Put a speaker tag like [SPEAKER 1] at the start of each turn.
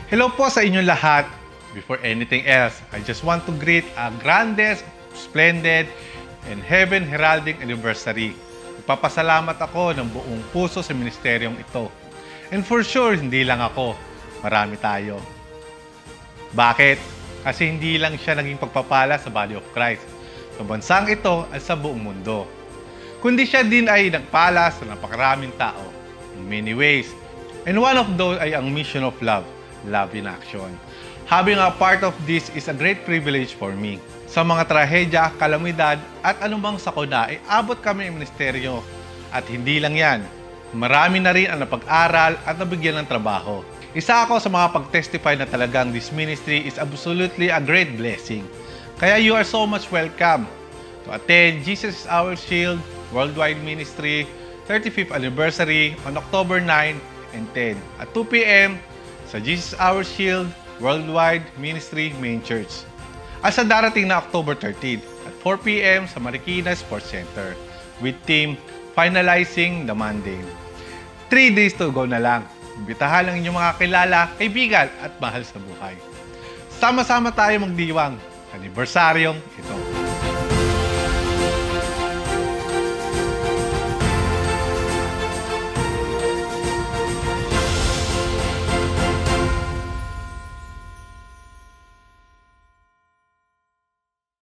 [SPEAKER 1] Hello po sa inyong lahat. Before anything else, I just want to greet a grandest, splendid, and heaven heralding anniversary. Ipapasalamat ako ng buong puso sa ministeryong ito. And for sure, hindi lang ako. Marami tayo. Bakit? Kasi hindi lang siya naging pagpapala sa Body of Christ, sa bansang ito at sa buong mundo. Kundi siya din ay nagpala sa napakaraming tao in many ways. And one of those ay ang mission of love, love in action. Having a part of this is a great privilege for me. Sa mga trahedya, kalamidad at anumang sakuna ay abot kami ng ministeryo. At hindi lang yan, marami na rin ang napag-aral at nabigyan ng trabaho. Isa ako sa mga pag-testify na talagang this ministry is absolutely a great blessing. Kaya you are so much welcome to attend Jesus is Our Shield Worldwide Ministry 35th Anniversary on October 9 and 10 at 2 p.m. sa Jesus is Our Shield Worldwide Ministry Main Church. At sa darating na October 13 at 4 p.m. sa Marikina Sports Center with team Finalizing the Mundane. 3 days to go na lang. Imbitahan ang inyong mga kilala, kaibigan at mahal sa buhay. Sama-sama tayo magdiwang sa anibersaryong ito.